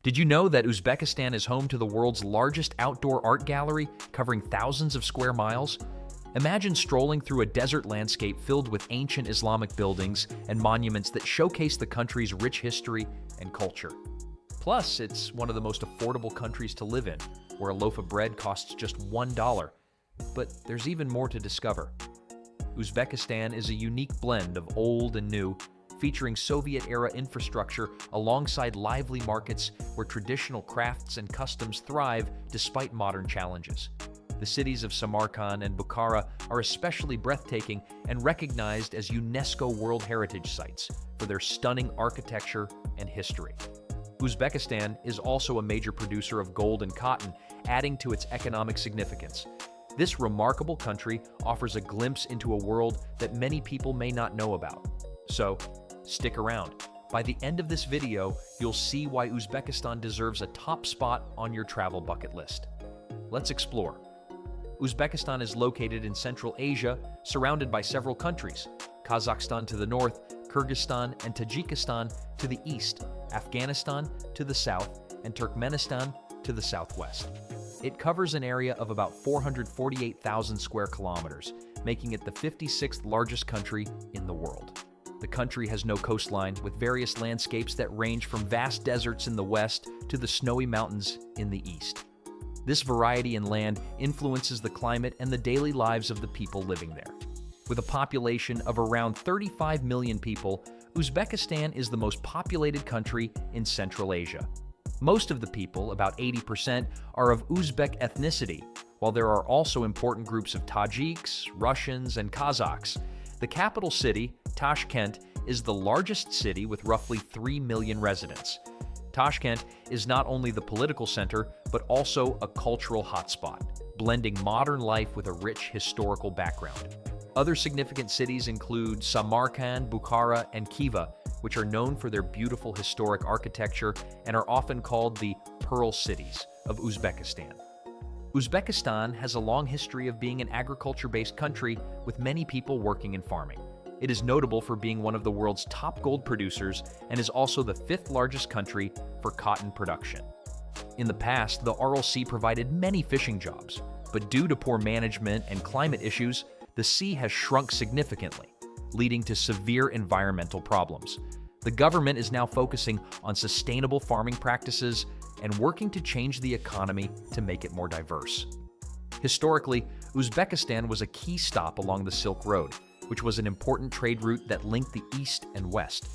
Did you know that Uzbekistan is home to the world's largest outdoor art gallery, covering thousands of square miles? Imagine strolling through a desert landscape filled with ancient Islamic buildings and monuments that showcase the country's rich history and culture. Plus, it's one of the most affordable countries to live in, where a loaf of bread costs just $1. But there's even more to discover. Uzbekistan is a unique blend of old and new, featuring Soviet-era infrastructure alongside lively markets where traditional crafts and customs thrive despite modern challenges. The cities of Samarkand and Bukhara are especially breathtaking and recognized as UNESCO World Heritage Sites for their stunning architecture and history. Uzbekistan is also a major producer of gold and cotton, adding to its economic significance. This remarkable country offers a glimpse into a world that many people may not know about. So, stick around. By the end of this video, you'll see why Uzbekistan deserves a top spot on your travel bucket list. Let's explore. Uzbekistan is located in Central Asia, surrounded by several countries: Kazakhstan to the north, Kyrgyzstan and Tajikistan to the east, Afghanistan to the south, and Turkmenistan to the southwest. It covers an area of about 448,000 square kilometers, making it the 56th largest country in the world. The country has no coastline, with various landscapes that range from vast deserts in the west to the snowy mountains in the east. This variety in land influences the climate and the daily lives of the people living there. With a population of around 35 million people, Uzbekistan is the most populated country in Central Asia. Most of the people, about 80%, are of Uzbek ethnicity, while there are also important groups of Tajiks, Russians, and Kazakhs. The capital city, Tashkent, is the largest city with roughly 3 million residents. Tashkent is not only the political center, but also a cultural hotspot, blending modern life with a rich historical background. Other significant cities include Samarkand, Bukhara, and Khiva, which are known for their beautiful historic architecture and are often called the Pearl Cities of Uzbekistan. Uzbekistan has a long history of being an agriculture-based country with many people working in farming. It is notable for being one of the world's top gold producers and is also the 5th largest country for cotton production. In the past, the Aral Sea provided many fishing jobs, but due to poor management and climate issues, the sea has shrunk significantly, leading to severe environmental problems. The government is now focusing on sustainable farming practices and working to change the economy to make it more diverse. Historically, Uzbekistan was a key stop along the Silk Road, which was an important trade route that linked the East and West.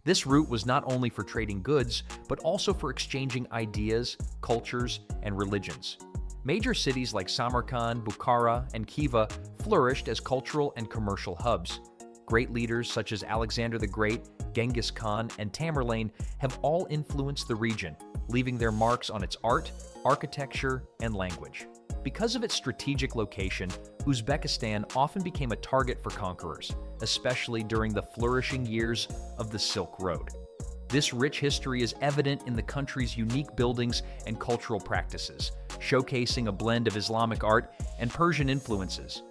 This route was not only for trading goods, but also for exchanging ideas, cultures, and religions. Major cities like Samarkand, Bukhara, and Khiva flourished as cultural and commercial hubs. Great leaders such as Alexander the Great, Genghis Khan, and Tamerlane have all influenced the region, leaving their marks on its art, architecture, and language. Because of its strategic location, Uzbekistan often became a target for conquerors, especially during the flourishing years of the Silk Road. This rich history is evident in the country's unique buildings and cultural practices, showcasing a blend of Islamic art and Persian influences.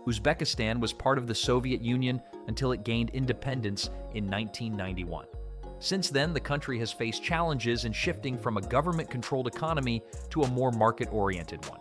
Uzbekistan was part of the Soviet Union until it gained independence in 1991. Since then, the country has faced challenges in shifting from a government-controlled economy to a more market-oriented one.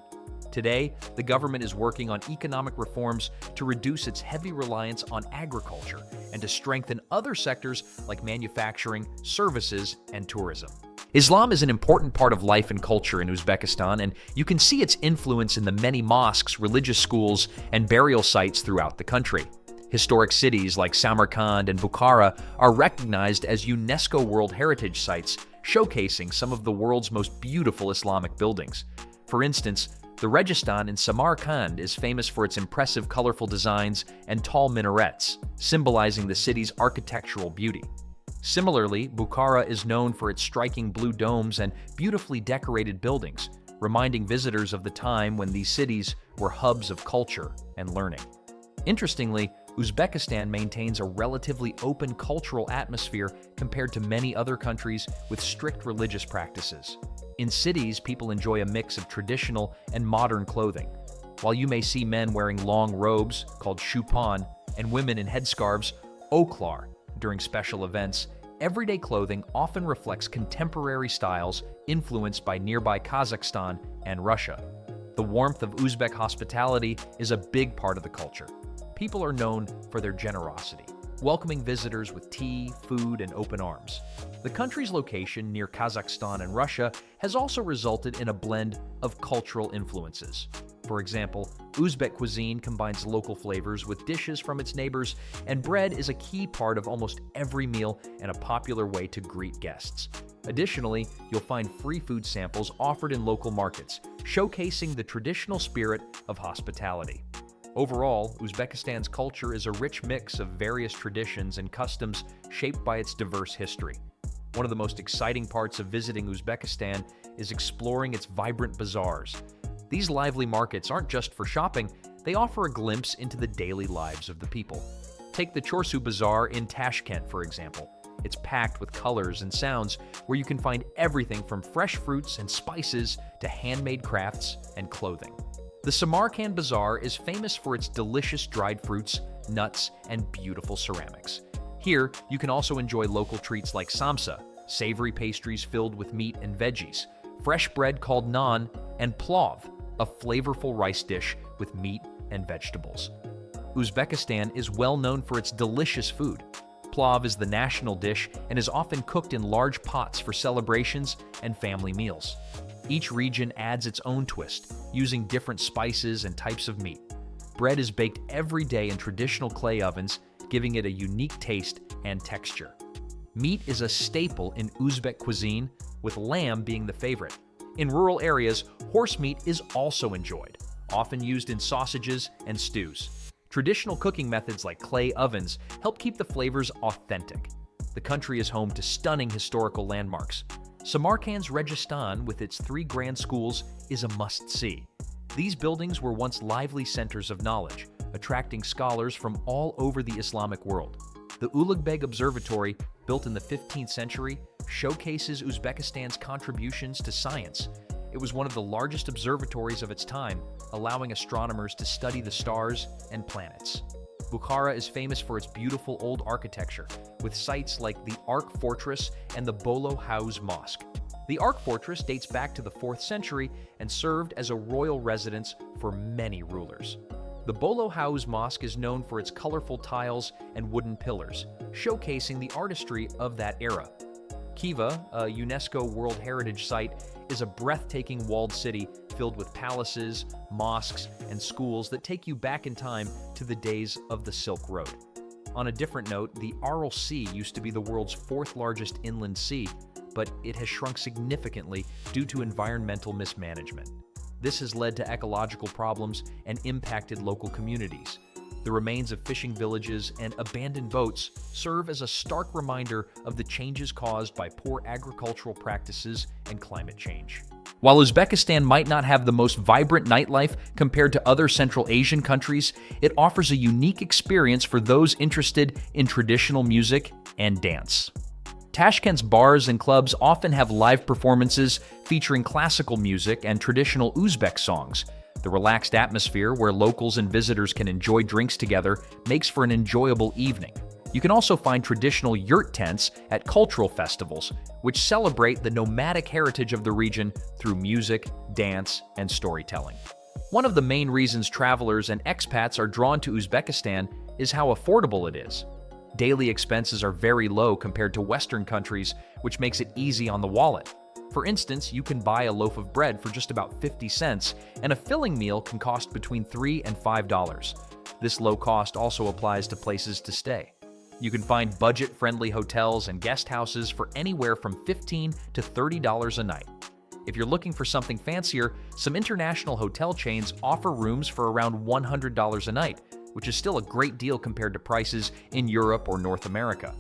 Today, the government is working on economic reforms to reduce its heavy reliance on agriculture and to strengthen other sectors like manufacturing, services, and tourism. Islam is an important part of life and culture in Uzbekistan, and you can see its influence in the many mosques, religious schools, and burial sites throughout the country. Historic cities like Samarkand and Bukhara are recognized as UNESCO World Heritage Sites, showcasing some of the world's most beautiful Islamic buildings. For instance, the Registan in Samarkand is famous for its impressive colorful designs and tall minarets, symbolizing the city's architectural beauty. Similarly, Bukhara is known for its striking blue domes and beautifully decorated buildings, reminding visitors of the time when these cities were hubs of culture and learning. Interestingly, Uzbekistan maintains a relatively open cultural atmosphere compared to many other countries with strict religious practices. In cities, people enjoy a mix of traditional and modern clothing. While you may see men wearing long robes, called shupon, and women in headscarves, oklar, during special events, Everyday clothing often reflects contemporary styles influenced by nearby Kazakhstan and Russia. The warmth of Uzbek hospitality is a big part of the culture. People are known for their generosity, welcoming visitors with tea, food, and open arms. The country's location near Kazakhstan and Russia has also resulted in a blend of cultural influences. For example, Uzbek cuisine combines local flavors with dishes from its neighbors, and bread is a key part of almost every meal and a popular way to greet guests. Additionally, you'll find free food samples offered in local markets, showcasing the traditional spirit of hospitality. Overall, Uzbekistan's culture is a rich mix of various traditions and customs shaped by its diverse history. One of the most exciting parts of visiting Uzbekistan is exploring its vibrant bazaars. These lively markets aren't just for shopping, they offer a glimpse into the daily lives of the people. Take the Chorsu Bazaar in Tashkent, for example. It's packed with colors and sounds where you can find everything from fresh fruits and spices to handmade crafts and clothing. The Samarkand Bazaar is famous for its delicious dried fruits, nuts, and beautiful ceramics. Here, you can also enjoy local treats like samsa, savory pastries filled with meat and veggies, fresh bread called naan, and plov, a flavorful rice dish with meat and vegetables. Uzbekistan is well known for its delicious food. Plov is the national dish and is often cooked in large pots for celebrations and family meals. Each region adds its own twist, using different spices and types of meat. Bread is baked every day in traditional clay ovens, giving it a unique taste and texture. Meat is a staple in Uzbek cuisine, with lamb being the favorite. In rural areas, horse meat is also enjoyed, often used in sausages and stews. Traditional cooking methods like clay ovens help keep the flavors authentic. The country is home to stunning historical landmarks. Samarkand's Registan, with its 3 grand schools, is a must-see. These buildings were once lively centers of knowledge, attracting scholars from all over the Islamic world. The Ulugbeg Observatory, built in the 15th century, showcases Uzbekistan's contributions to science. It was one of the largest observatories of its time, allowing astronomers to study the stars and planets. Bukhara is famous for its beautiful old architecture, with sites like the Ark Fortress and the Bolo House Mosque. The Ark Fortress dates back to the 4th century and served as a royal residence for many rulers. The Bolo House Mosque is known for its colorful tiles and wooden pillars, showcasing the artistry of that era. Khiva, a UNESCO World Heritage Site, is a breathtaking walled city filled with palaces, mosques, and schools that take you back in time to the days of the Silk Road. On a different note, the Aral Sea used to be the world's 4th largest inland sea, but it has shrunk significantly due to environmental mismanagement. This has led to ecological problems and impacted local communities. The remains of fishing villages and abandoned boats serve as a stark reminder of the changes caused by poor agricultural practices and climate change. While Uzbekistan might not have the most vibrant nightlife compared to other Central Asian countries, it offers a unique experience for those interested in traditional music and dance. Tashkent's bars and clubs often have live performances featuring classical music and traditional Uzbek songs. The relaxed atmosphere where locals and visitors can enjoy drinks together makes for an enjoyable evening. You can also find traditional yurt tents at cultural festivals, which celebrate the nomadic heritage of the region through music, dance, and storytelling. One of the main reasons travelers and expats are drawn to Uzbekistan is how affordable it is. Daily expenses are very low compared to Western countries, which makes it easy on the wallet. For instance, you can buy a loaf of bread for just about 50 cents, and a filling meal can cost between $3 and $5. This low cost also applies to places to stay. You can find budget-friendly hotels and guest houses for anywhere from $15 to $30 a night. If you're looking for something fancier, some international hotel chains offer rooms for around $100 a night, which is still a great deal compared to prices in Europe or North America.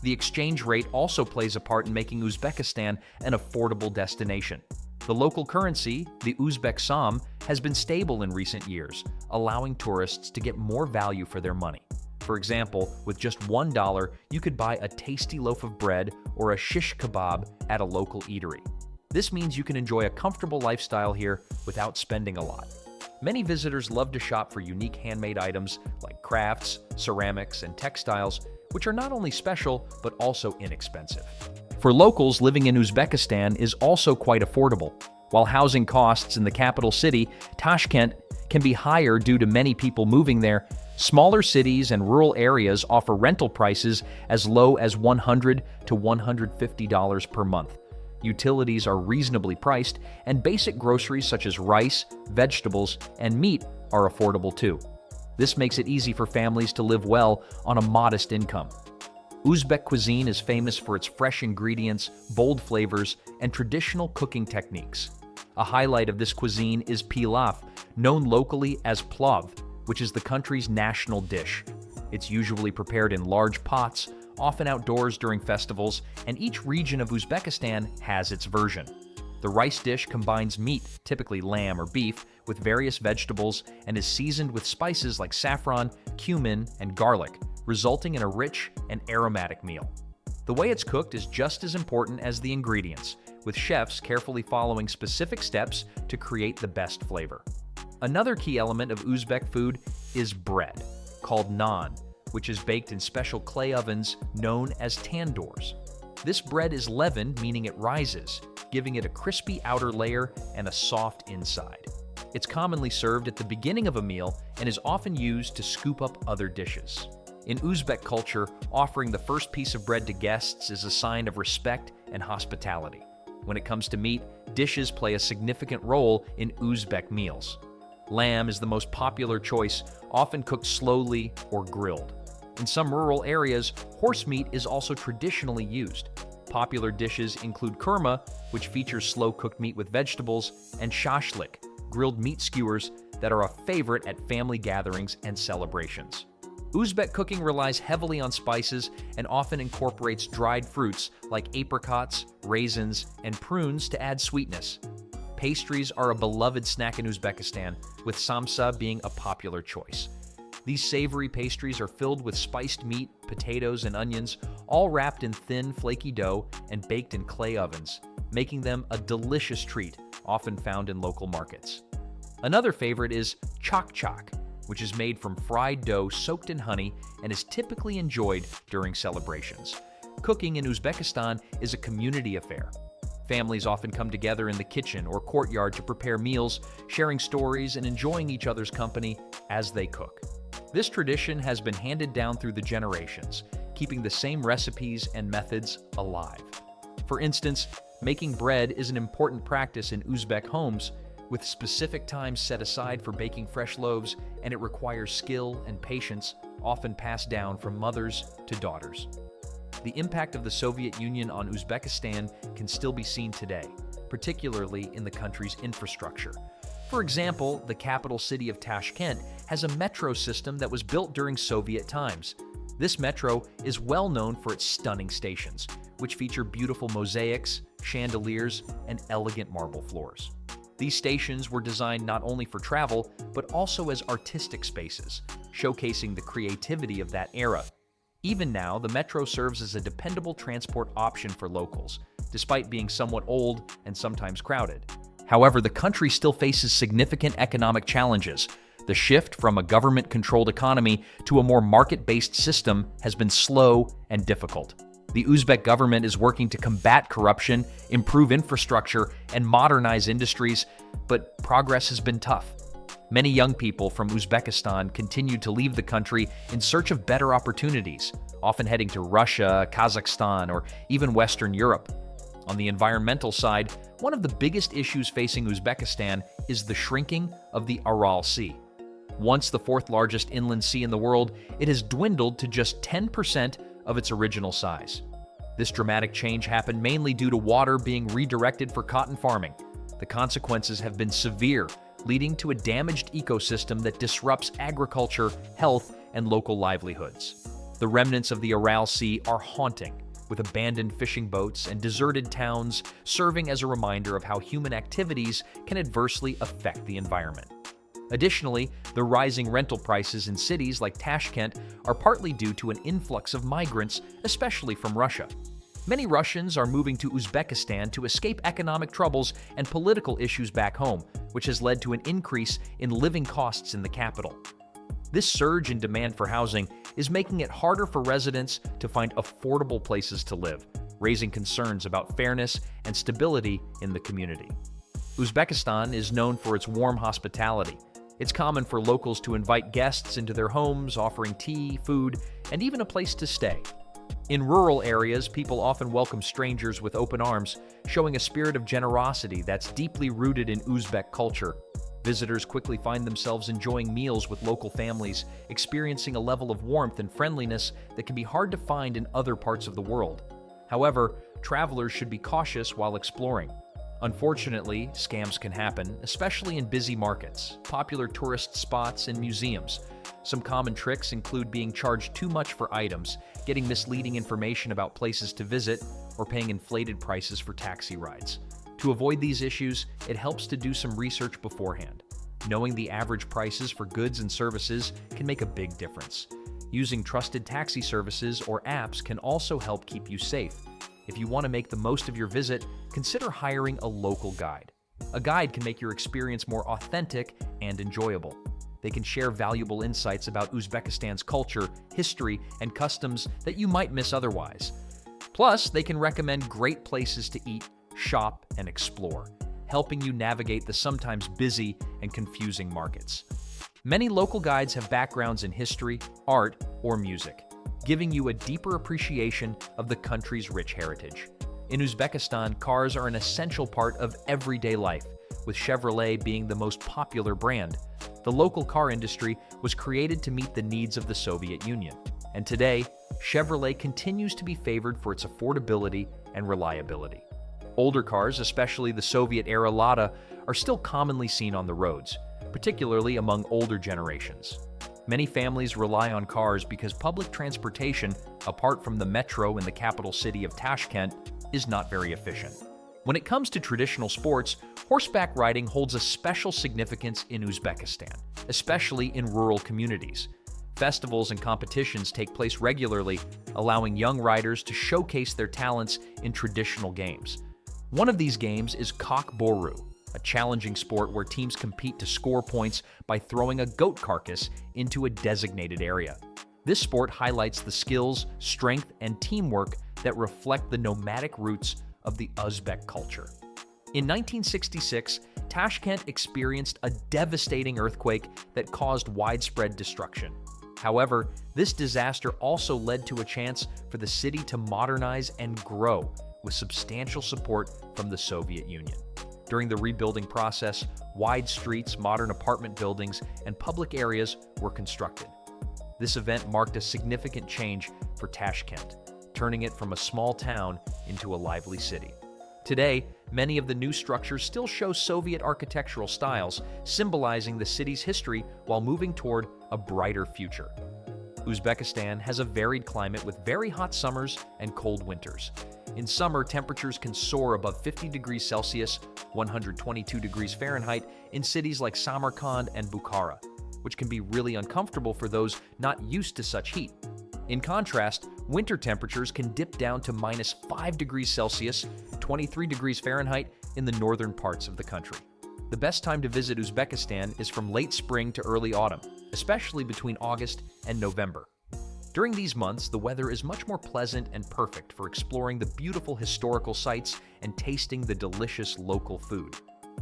The exchange rate also plays a part in making Uzbekistan an affordable destination. The local currency, the Uzbek som, has been stable in recent years, allowing tourists to get more value for their money. For example, with just $1, you could buy a tasty loaf of bread or a shish kebab at a local eatery. This means you can enjoy a comfortable lifestyle here without spending a lot. Many visitors love to shop for unique handmade items like crafts, ceramics, and textiles, which are not only special, but also inexpensive. For locals, living in Uzbekistan is also quite affordable. While housing costs in the capital city, Tashkent, can be higher due to many people moving there, smaller cities and rural areas offer rental prices as low as $100 to $150 per month. Utilities are reasonably priced, and basic groceries such as rice, vegetables, and meat are affordable too. This makes it easy for families to live well on a modest income. Uzbek cuisine is famous for its fresh ingredients, bold flavors, and traditional cooking techniques. A highlight of this cuisine is pilaf, known locally as plov, which is the country's national dish. It's usually prepared in large pots, often outdoors during festivals, and each region of Uzbekistan has its version. The rice dish combines meat, typically lamb or beef, with various vegetables and is seasoned with spices like saffron, cumin, and garlic, resulting in a rich and aromatic meal. The way it's cooked is just as important as the ingredients, with chefs carefully following specific steps to create the best flavor. Another key element of Uzbek food is bread, called naan, which is baked in special clay ovens known as tandoors. This bread is leavened, meaning it rises, giving it a crispy outer layer and a soft inside. It's commonly served at the beginning of a meal and is often used to scoop up other dishes. In Uzbek culture, offering the first piece of bread to guests is a sign of respect and hospitality. When it comes to meat, dishes play a significant role in Uzbek meals. Lamb is the most popular choice, often cooked slowly or grilled. In some rural areas, horse meat is also traditionally used. Popular dishes include kurma, which features slow-cooked meat with vegetables, and shashlik, grilled meat skewers that are a favorite at family gatherings and celebrations. Uzbek cooking relies heavily on spices and often incorporates dried fruits like apricots, raisins, and prunes to add sweetness. Pastries are a beloved snack in Uzbekistan, with samsa being a popular choice. These savory pastries are filled with spiced meat, potatoes, and onions, all wrapped in thin, flaky dough and baked in clay ovens, making them a delicious treat, often found in local markets. Another favorite is chak, which is made from fried dough soaked in honey and is typically enjoyed during celebrations. Cooking in Uzbekistan is a community affair. Families often come together in the kitchen or courtyard to prepare meals, sharing stories and enjoying each other's company as they cook. This tradition has been handed down through the generations, keeping the same recipes and methods alive. For instance, making bread is an important practice in Uzbek homes, with specific times set aside for baking fresh loaves, and it requires skill and patience, often passed down from mothers to daughters. The impact of the Soviet Union on Uzbekistan can still be seen today, particularly in the country's infrastructure. For example, the capital city of Tashkent has a metro system that was built during Soviet times. This metro is well known for its stunning stations, which feature beautiful mosaics, chandeliers, and elegant marble floors. These stations were designed not only for travel, but also as artistic spaces, showcasing the creativity of that era. Even now, the metro serves as a dependable transport option for locals, despite being somewhat old and sometimes crowded. However, the country still faces significant economic challenges. The shift from a government-controlled economy to a more market-based system has been slow and difficult. The Uzbek government is working to combat corruption, improve infrastructure, and modernize industries, but progress has been tough. Many young people from Uzbekistan continue to leave the country in search of better opportunities, often heading to Russia, Kazakhstan, or even Western Europe. On the environmental side, one of the biggest issues facing Uzbekistan is the shrinking of the Aral Sea. Once the fourth largest inland sea in the world, it has dwindled to just 10% of its original size. This dramatic change happened mainly due to water being redirected for cotton farming. The consequences have been severe, leading to a damaged ecosystem that disrupts agriculture, health, and local livelihoods. The remnants of the Aral Sea are haunting, with abandoned fishing boats and deserted towns serving as a reminder of how human activities can adversely affect the environment. Additionally, the rising rental prices in cities like Tashkent are partly due to an influx of migrants, especially from Russia. Many Russians are moving to Uzbekistan to escape economic troubles and political issues back home, which has led to an increase in living costs in the capital. This surge in demand for housing is making it harder for residents to find affordable places to live, raising concerns about fairness and stability in the community. Uzbekistan is known for its warm hospitality. It's common for locals to invite guests into their homes, offering tea, food, and even a place to stay. In rural areas, people often welcome strangers with open arms, showing a spirit of generosity that's deeply rooted in Uzbek culture. Visitors quickly find themselves enjoying meals with local families, experiencing a level of warmth and friendliness that can be hard to find in other parts of the world. However, travelers should be cautious while exploring. Unfortunately, scams can happen, especially in busy markets, popular tourist spots, and museums. Some common tricks include being charged too much for items, getting misleading information about places to visit, or paying inflated prices for taxi rides. To avoid these issues, it helps to do some research beforehand. Knowing the average prices for goods and services can make a big difference. Using trusted taxi services or apps can also help keep you safe. If you want to make the most of your visit, consider hiring a local guide. A guide can make your experience more authentic and enjoyable. They can share valuable insights about Uzbekistan's culture, history, and customs that you might miss otherwise. Plus, they can recommend great places to eat, shop, and explore, helping you navigate the sometimes busy and confusing markets. Many local guides have backgrounds in history, art, or music, giving you a deeper appreciation of the country's rich heritage. In Uzbekistan, cars are an essential part of everyday life, with Chevrolet being the most popular brand. The local car industry was created to meet the needs of the Soviet Union, and today, Chevrolet continues to be favored for its affordability and reliability. Older cars, especially the Soviet-era Lada, are still commonly seen on the roads, particularly among older generations. Many families rely on cars because public transportation, apart from the metro in the capital city of Tashkent, is not very efficient. When it comes to traditional sports, horseback riding holds a special significance in Uzbekistan, especially in rural communities. Festivals and competitions take place regularly, allowing young riders to showcase their talents in traditional games. One of these games is Kok Boru, a challenging sport where teams compete to score points by throwing a goat carcass into a designated area. This sport highlights the skills, strength, and teamwork that reflect the nomadic roots of the Uzbek culture. In 1966, Tashkent experienced a devastating earthquake that caused widespread destruction. However, this disaster also led to a chance for the city to modernize and grow with substantial support from the Soviet Union. During the rebuilding process, wide streets, modern apartment buildings, and public areas were constructed. This event marked a significant change for Tashkent, turning it from a small town into a lively city. Today, many of the new structures still show Soviet architectural styles, symbolizing the city's history while moving toward a brighter future. Uzbekistan has a varied climate with very hot summers and cold winters. In summer, temperatures can soar above 50 degrees Celsius, 122 degrees Fahrenheit, in cities like Samarkand and Bukhara, which can be really uncomfortable for those not used to such heat. In contrast, winter temperatures can dip down to -5 degrees Celsius, 23 degrees Fahrenheit in the northern parts of the country. The best time to visit Uzbekistan is from late spring to early autumn, especially between August and November. During these months, the weather is much more pleasant and perfect for exploring the beautiful historical sites and tasting the delicious local food.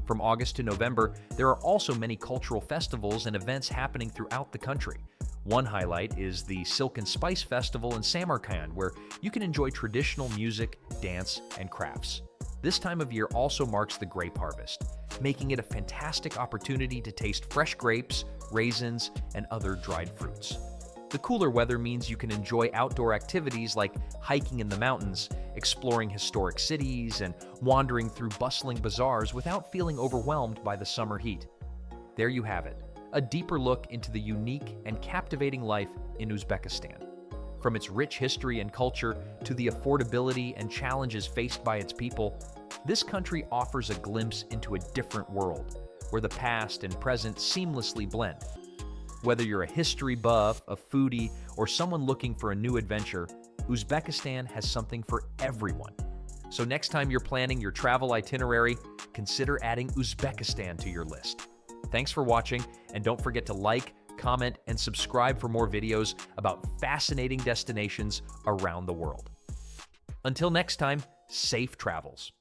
From August to November, there are also many cultural festivals and events happening throughout the country. One highlight is the Silk and Spice Festival in Samarkand, where you can enjoy traditional music, dance, and crafts. This time of year also marks the grape harvest, making it a fantastic opportunity to taste fresh grapes, raisins, and other dried fruits. The cooler weather means you can enjoy outdoor activities like hiking in the mountains, exploring historic cities, and wandering through bustling bazaars without feeling overwhelmed by the summer heat. There you have it, a deeper look into the unique and captivating life in Uzbekistan. From its rich history and culture to the affordability and challenges faced by its people, this country offers a glimpse into a different world, where the past and present seamlessly blend. Whether you're a history buff, a foodie, or someone looking for a new adventure, Uzbekistan has something for everyone. So next time you're planning your travel itinerary, consider adding Uzbekistan to your list. Thanks for watching, and don't forget to like, comment, and subscribe for more videos about fascinating destinations around the world. Until next time, safe travels.